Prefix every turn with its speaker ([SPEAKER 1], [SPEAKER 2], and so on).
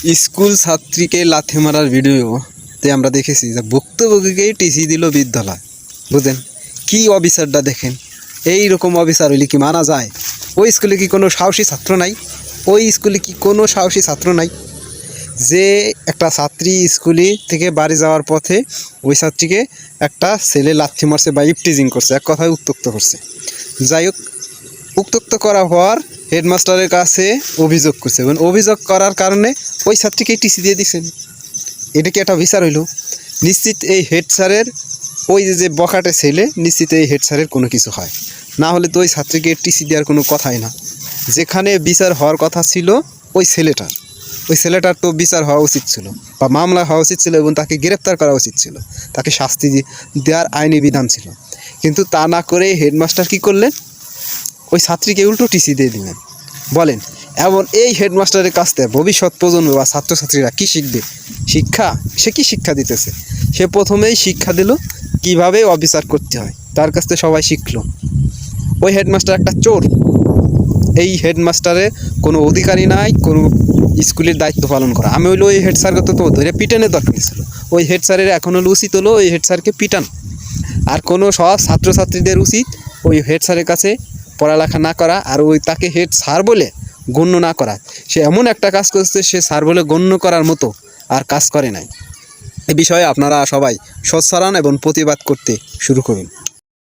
[SPEAKER 1] School ছাত্রীকে লাথি মারার ভিডিওতে আমরা দেখেছি যে ভুক্তভোগীকেই টিসি দিল বিদ্যালয়। বুঝলেন কি অফিসারটা দেখেন, এই রকম অফিসার হইলে কি মানা যায়? ওই স্কুলে কি কোনো সাহসী ছাত্র নাই? ওই স্কুলে কি কোনো সাহসী ছাত্র নাই? যে একটা ছাত্রী স্কুলে থেকে বাড়ি যাওয়ার পথে ওই ছাত্রীকে একটা ছেলে লাথি মারছে বা ইপটিজিং করছে, এক কথায় উত্ত্যক্ত করছে। যাই হোক, উত্ত্যক্ত করার পর হেডমাস্টারের কাছে অভিযোগ করছে এবং অভিযোগ করার কারণে ওই ছাত্রীকে টিসি দিয়ে দিচ্ছেন। এটা কি একটা বিচার হইল? নিশ্চিত এই হেড স্যারের ওই যে বখাটে ছেলে, নিশ্চিত এই হেড স্যারের কোনো কিছু হয় না, হলে তো ওই ছাত্রীকে টিসি দেওয়ার কোনো কথাই না। যেখানে বিচার হওয়ার কথা ছিল ওই ছেলেটার তো বিচার হওয়া উচিত ছিল বা মামলা হওয়া উচিত ছিল এবং তাকে গ্রেপ্তার করা উচিত ছিল, তাকে শাস্তি দেওয়ার আইনি বিধান ছিল। কিন্তু তা না করে হেডমাস্টার কী করলেন? ওই ছাত্রীকে উল্টো টিসি দিয়ে দিলেন। বলেন, এমন এই হেডমাস্টারের কাছ থেকে ভবিষ্যৎ প্রজন্ম বা ছাত্রছাত্রীরা কী শিখবে? সে কি শিক্ষা দিতেছে? সে প্রথমেই শিক্ষা দিল কিভাবে অফিসার করতে হয়, তার কাছ থেকে সবাই শিখলো। ওই হেডমাস্টার একটা চোর। এই হেডমাস্টারের কোনো অধিকারই নাই কোনো স্কুলের দায়িত্ব পালন করা। আমি হইলো ওই হেড স্যারকে তো ধরে পিটানোর দরকার ছিল। ওই হেড স্যারের এখন হলো উচিত হলো ওই হেড স্যারকে পিটান। আর কোনো সব ছাত্রছাত্রীদের উচিত ওই হেড স্যারের কাছে পড়ালেখা না করা, আর ওই তাকে হেড স্যার বলে গণ্য না করা। সে এমন একটা কাজ করছে, সে স্যার বলে গণ্য করার মতো আর কাজ করে নাই। এ বিষয়ে আপনারা সবাই সোচ্চার হন এবং প্রতিবাদ করতে শুরু করুন।